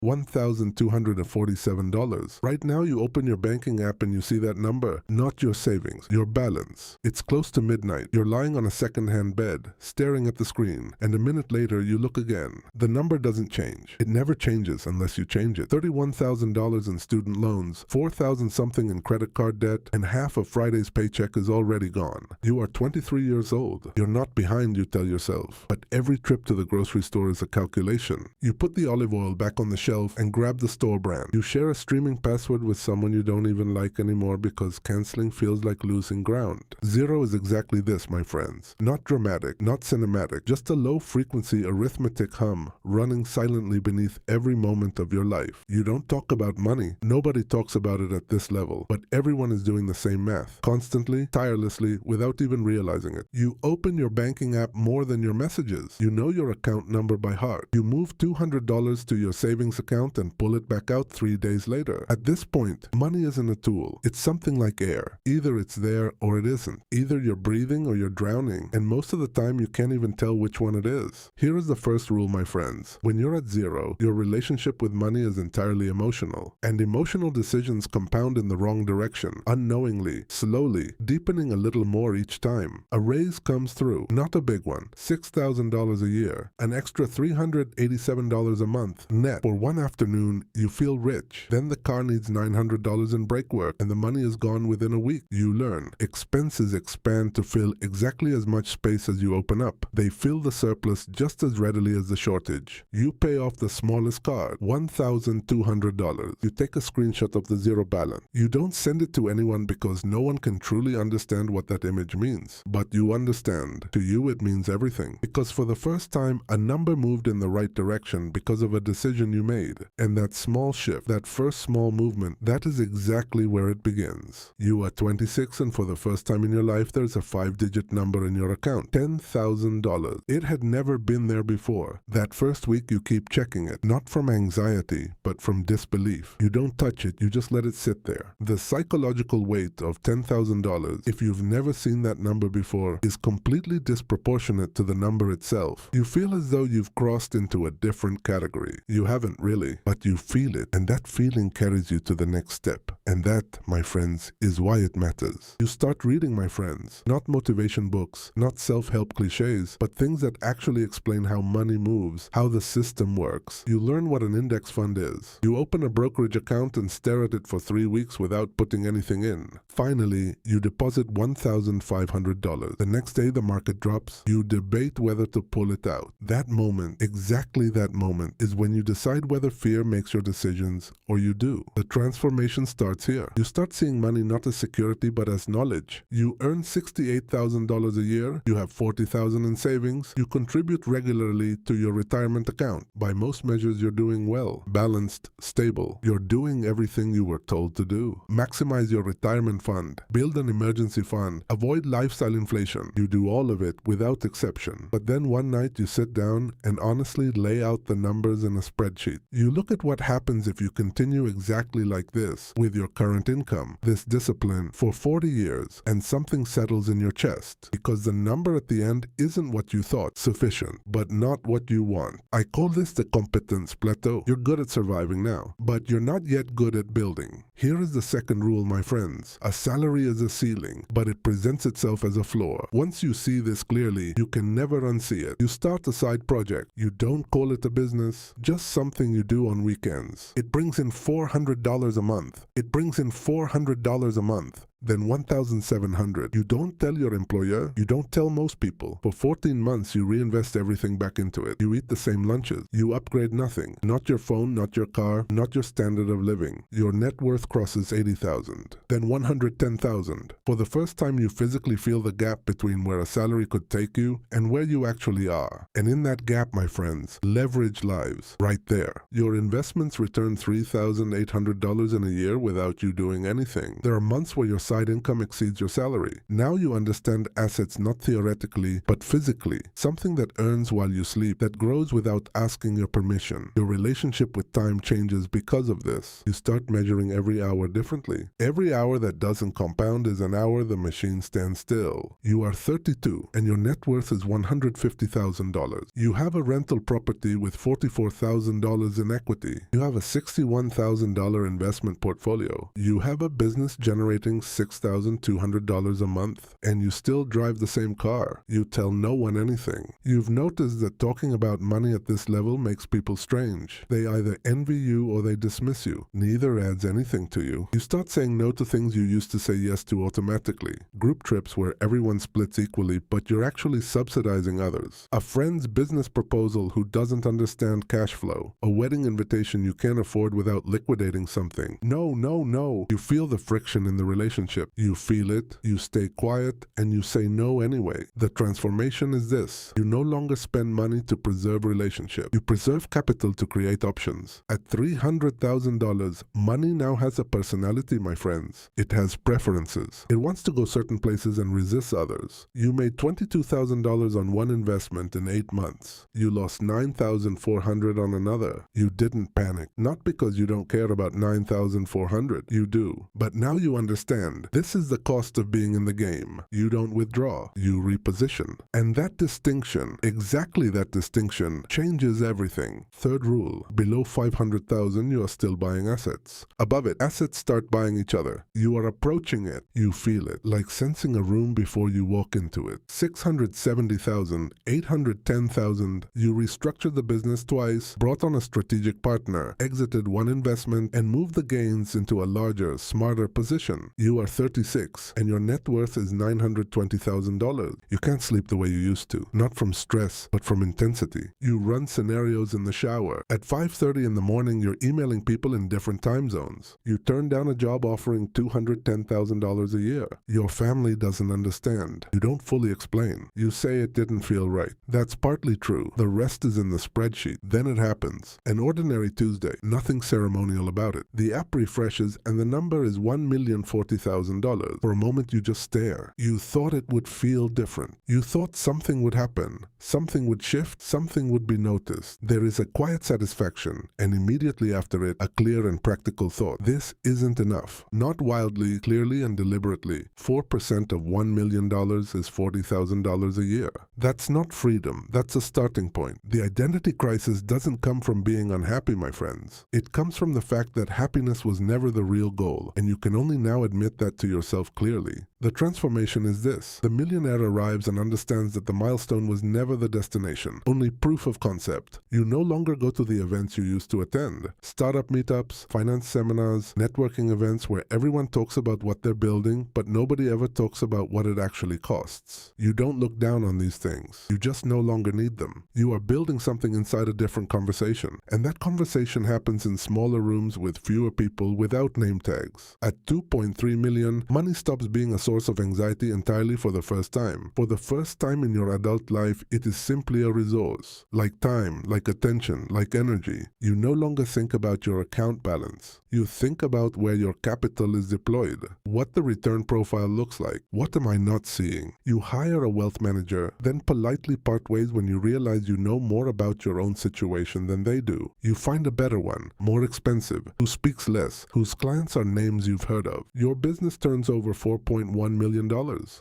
$1,247. Right now you open your banking app and you see that number, not your savings, your balance. It's close to midnight. You're lying on a second-hand bed, staring at the screen, and a minute later you look again. The number doesn't change. It never changes unless you change it. $31,000 in student loans, $4,000 something in credit card debt, and half of Friday's paycheck is already gone. You are 23 years old. You're not behind, you tell yourself. But every trip to the grocery store is a calculation. You put the olive oil back on the shelf and grab the store brand. You share a streaming password with someone you don't even like anymore because canceling feels like losing ground. Zero is exactly this, my friends. Not dramatic, not cinematic, just a low-frequency arithmetic hum running silently beneath every moment of your life. You don't talk about money. Nobody talks about it at this level, but everyone is doing the same math, constantly, tirelessly, without even realizing it. You open your banking app more than your messages. You know your account number by heart. You move $200 to your savings account and pull it back out 3 days later. At this point, money isn't a tool. It's something like air. Either it's there or it isn't. Either you're breathing or you're drowning, and most of the time you can't even tell which one it is. Here is the first rule, my friends. When you're at zero, your relationship with money is entirely emotional, and emotional decisions compound in the wrong direction, unknowingly, slowly, deepening a little more each time. A raise comes through, not a big one, $6,000 a year, an extra $387 a month, net. For one afternoon, you feel rich. Then the car needs $900 in brake work, and the money is gone within a week. You learn. Expenses expand to fill exactly as much space as you open up. They fill the surplus just as readily as the shortage. You pay off the smallest card, $1,200. You take a screenshot of the zero balance. You don't send it to anyone because no one can truly understand what that image means. But you understand. To you it means everything. Because for the first time, a number moved in the right direction because of a decision you made. And that small shift, that first small movement, that is exactly where it begins. You are 26 and for the first time in your life there's a 5-digit number in your account. $10,000. It had never been there before. That first week you keep checking it, not from anxiety, but from disbelief. You don't touch it, you just let it sit there. The psychological weight of $10,000, if you've never seen that number before, is completely disproportionate to the number itself. You feel as though you've crossed into a different category. You haven't really, but you feel it, and that feeling carries you to the next step. And that, my friends, is why it matters. You start reading, my friends, not motivation books, not self-help cliches, but things that actually explain how money moves, how the system works. You learn what an index fund is. You open a brokerage account and stare at it for 3 weeks without putting anything in. Finally, you deposit $1,500. The next day the market drops. You debate whether to pull it out. That moment, exactly that moment, is when you decide whether fear makes your decisions or you do. The transformation starts here. You start seeing money not as security but as knowledge. You earn $68,000 a year. You have $40,000 in savings. You contribute regularly to your retirement account. By most measures, you're doing well, balanced, stable. You're doing everything you were told to do. Maximize your retirement fund. Build an emergency fund. Avoid lifestyle inflation. You do all of it without exception. But then one night you sit down and honestly lay out the numbers in a spreadsheet. You look at what happens if you continue exactly like this with your current income, this discipline, for 40 years, and something settles in your chest. Because the number at the end isn't what you thought, sufficient, but not what you want. I call this the competence plateau. You're good at surviving now, but you're not yet good at building. Here is the second rule, my friends. A salary is a ceiling, but it presents itself as a floor. Once you see this clearly, you can never unsee it. You start a side project. You don't call it a business, just something you do on weekends. It brings in $400 a month. It brings in $400 a month. Then $1,700. You don't tell your employer. You don't tell most people. For 14 months, you reinvest everything back into it. You eat the same lunches. You upgrade nothing. Not your phone, not your car, not your standard of living. Your net worth crosses $80,000. Then $110,000. For the first time, you physically feel the gap between where a salary could take you and where you actually are. And in that gap, my friends, leverage lives. Right there. Your investments return $3,800 in a year without you doing anything. There are months where your side income exceeds your salary. Now you understand assets not theoretically, but physically. Something that earns while you sleep, that grows without asking your permission. Your relationship with time changes because of this. You start measuring every hour differently. Every hour that doesn't compound is an hour the machine stands still. You are 32 and your net worth is $150,000. You have a rental property with $44,000 in equity. You have a $61,000 investment portfolio. You have a business generating $6,200 a month, and you still drive the same car. You tell no one anything. You've noticed that talking about money at this level makes people strange. They either envy you or they dismiss you. Neither adds anything to you. You start saying no to things you used to say yes to automatically. Group trips where everyone splits equally, but you're actually subsidizing others. A friend's business proposal who doesn't understand cash flow. A wedding invitation you can't afford without liquidating something. No, no, no. You feel the friction in the relationship. You feel it, you stay quiet, and you say no anyway. The transformation is this. You no longer spend money to preserve relationship. You preserve capital to create options. At $300,000, money now has a personality, my friends. It has preferences. It wants to go certain places and resists others. You made $22,000 on one investment in 8 months. You lost $9,400 on another. You didn't panic. Not because you don't care about $9,400. You do. But now you understand. This is the cost of being in the game. You don't withdraw. You reposition. And that distinction, exactly that distinction, changes everything. Third rule. Below $500,000, you are still buying assets. Above it, assets start buying each other. You are approaching it. You feel it. Like sensing a room before you walk into it. $670,000, $810,000. You restructured the business twice, brought on a strategic partner, exited one investment, and moved the gains into a larger, smarter position. You are 36, and your net worth is $920,000. You can't sleep the way you used to. Not from stress, but from intensity. You run scenarios in the shower. At 5:30 in the morning, you're emailing people in different time zones. You turn down a job offering $210,000 a year. Your family doesn't understand. You don't fully explain. You say it didn't feel right. That's partly true. The rest is in the spreadsheet. Then it happens. An ordinary Tuesday. Nothing ceremonial about it. The app refreshes and the number is $1,040,000. For a moment you just stare. You thought it would feel different. You thought something would happen. Something would shift. Something would be noticed. There is a quiet satisfaction, and immediately after it, a clear and practical thought. This isn't enough. Not wildly, clearly, and deliberately. 4% of $1 million is $40,000 a year. That's not freedom. That's a starting point. The identity crisis doesn't come from being unhappy, my friends. It comes from the fact that happiness was never the real goal, and you can only now admit that to yourself clearly. The transformation is this. The millionaire arrives and understands that the milestone was never the destination, only proof of concept. You no longer go to the events you used to attend. Startup meetups, finance seminars, networking events where everyone talks about what they're building, but nobody ever talks about what it actually costs. You don't look down on these things. You just no longer need them. You are building something inside a different conversation, and that conversation happens in smaller rooms with fewer people without name tags. At 2.3 million, money stops being a source of anxiety entirely for the first time. For the first time in your adult life, it is simply a resource. Like time, like attention, like energy. You no longer think about your account balance. You think about where your capital is deployed, what the return profile looks like. What am I not seeing? You hire a wealth manager, then politely part ways when you realize you know more about your own situation than they do. You find a better one, more expensive, who speaks less, whose clients are names you've heard of. Your business turns over $4.1 million.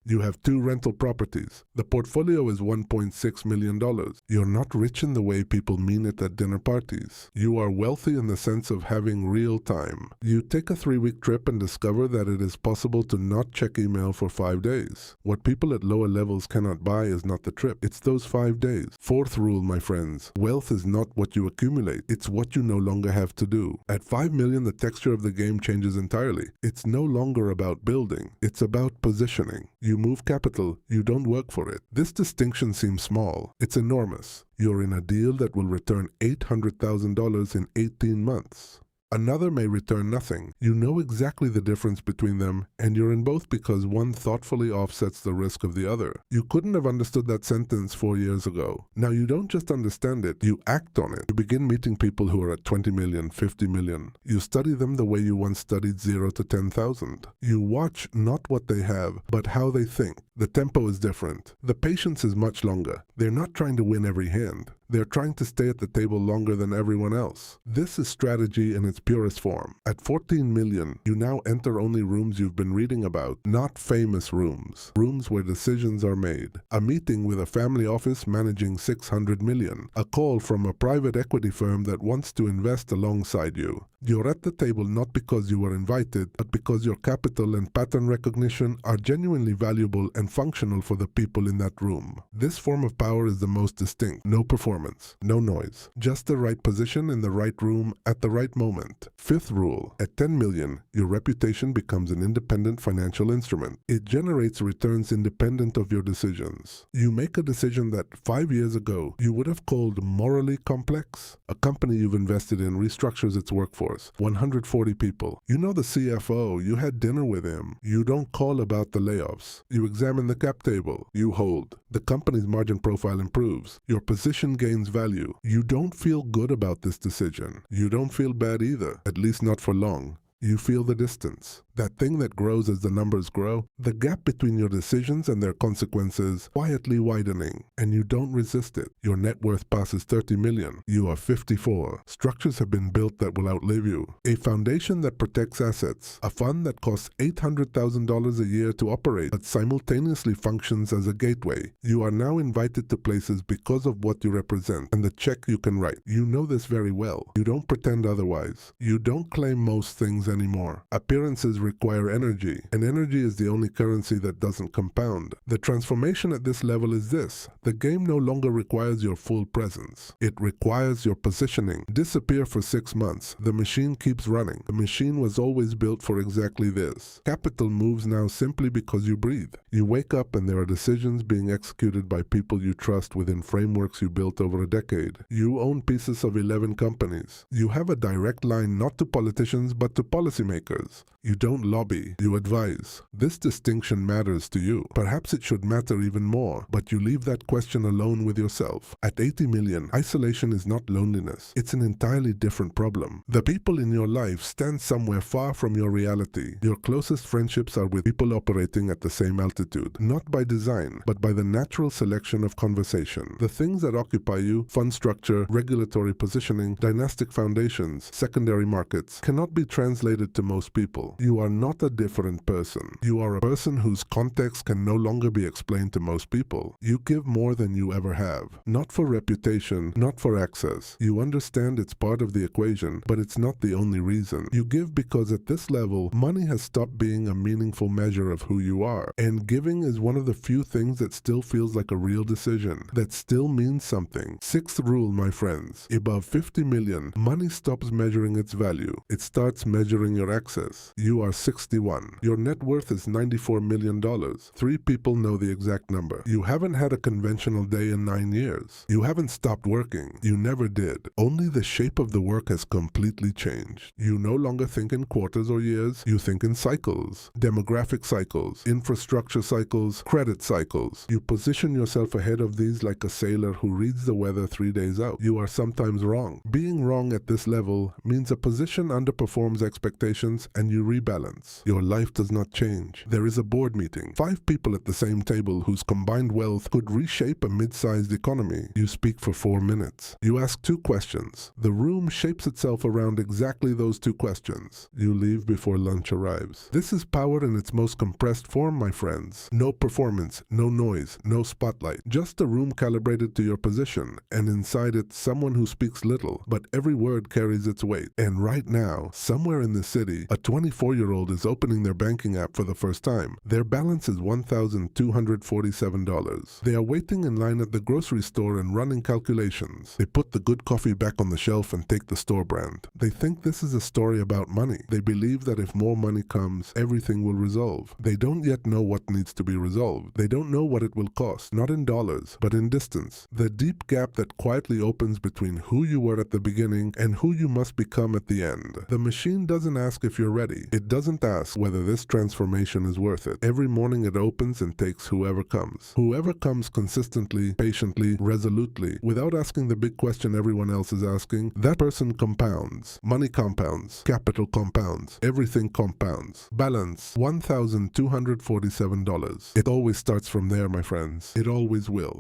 You have 2 rental properties. The portfolio is $1.6 million. You're not rich in the way people mean it at dinner parties. You are wealthy in the sense of having real time. You take a 3-week trip and discover that it is possible to not check email for 5 days. What people at lower levels cannot buy is not the trip, it's those 5 days. Fourth rule, my friends, wealth is not what you accumulate, it's what you no longer have to do. At 5 million, the texture of the game changes entirely. It's no longer about building, it's about positioning. You move capital, you don't work for it. This distinction seems small, it's enormous. You're in a deal that will return $800,000 in 18 months. Another may return nothing. You know exactly the difference between them, and you're in both because one thoughtfully offsets the risk of the other. You couldn't have understood that sentence 4 years ago. Now you don't just understand it, you act on it. You begin meeting people who are at 20 million, 50 million. You study them the way you once studied 0 to 10,000. You watch not what they have, but how they think. The tempo is different. The patience is much longer. They're not trying to win every hand. They're trying to stay at the table longer than everyone else. This is strategy in its purest form. At 14 million, you now enter only rooms you've been reading about, not famous rooms. Rooms where decisions are made. A meeting with a family office managing 600 million. A call from a private equity firm that wants to invest alongside you. You're at the table not because you were invited, but because your capital and pattern recognition are genuinely valuable and functional for the people in that room. This form of power is the most distinct. No performance, no noise, just the right position in the right room at the right moment. Fifth rule, at 10 million, your reputation becomes an independent financial instrument. It generates returns independent of your decisions. You make a decision that 5 years ago you would have called morally complex. A company you've invested in restructures its workforce. 140 people. You know the CFO, you had dinner with him. You don't call about the layoffs. You examine the cap table. You hold. The company's margin profile improves. Your position gains value. You don't feel good about this decision. You don't feel bad either, at least not for long. You feel the distance. That thing that grows as the numbers grow, the gap between your decisions and their consequences quietly widening, and you don't resist it. Your net worth passes 30 million. You are 54. Structures have been built that will outlive you. A foundation that protects assets. A fund that costs $800,000 a year to operate, but simultaneously functions as a gateway. You are now invited to places because of what you represent and the check you can write. You know this very well. You don't pretend otherwise. You don't claim most things anymore. Appearances require energy, and energy is the only currency that doesn't compound. The transformation at this level is this. The game no longer requires your full presence. It requires your positioning. Disappear for 6 months. The machine keeps running. The machine was always built for exactly this. Capital moves now simply because you breathe. You wake up and there are decisions being executed by people you trust within frameworks you built over a decade. You own pieces of 11 companies. You have a direct line not to politicians but to policymakers. You don't lobby, you advise. This distinction matters to you. Perhaps it should matter even more, but you leave that question alone with yourself. At 80 million, isolation is not loneliness. It's an entirely different problem. The people in your life stand somewhere far from your reality. Your closest friendships are with people operating at the same altitude, not by design, but by the natural selection of conversation. The things that occupy you, fund structure, regulatory positioning, dynastic foundations, secondary markets, cannot be translated to most people. You are not a different person. You are a person whose context can no longer be explained to most people. You give more than you ever have. Not for reputation, not for access. You understand it's part of the equation, but it's not the only reason. You give because at this level, money has stopped being a meaningful measure of who you are. And giving is one of the few things that still feels like a real decision, that still means something. Sixth rule, my friends. Above 50 million, money stops measuring its value. It starts measuring your access. You are 61. Your net worth is $94 million. 3 people know the exact number. You haven't had a conventional day in 9 years. You haven't stopped working. You never did. Only the shape of the work has completely changed. You no longer think in quarters or years. You think in cycles. Demographic cycles, infrastructure cycles, credit cycles. You position yourself ahead of these like a sailor who reads the weather 3 days out. You are sometimes wrong. Being wrong at this level means a position underperforms expectations and you rebalance. Your life does not change. There is a board meeting. 5 people at the same table whose combined wealth could reshape a mid-sized economy. You speak for 4 minutes. You ask 2 questions. The room shapes itself around exactly those 2 questions. You leave before lunch arrives. This is power in its most compressed form, my friends. No performance, no noise, no spotlight. Just a room calibrated to your position, and inside it, someone who speaks little, but every word carries its weight. And right now, somewhere in this city, a 24-year-old is opening their banking app for the first time. Their balance is $1,247. They are waiting in line at the grocery store and running calculations. They put the good coffee back on the shelf and take the store brand. They think this is a story about money. They believe that if more money comes, everything will resolve. They don't yet know what needs to be resolved. They don't know what it will cost, not in dollars, but in distance. The deep gap that quietly opens between who you were at the beginning and who you must become at the end. The machine doesn't ask if you're ready. It doesn't ask whether this transformation is worth it. Every morning it opens and takes whoever comes. Whoever comes consistently, patiently, resolutely, without asking the big question everyone else is asking, that person compounds. Money compounds. Capital compounds. Everything compounds. Balance, $1,247. It always starts from there, my friends. It always will.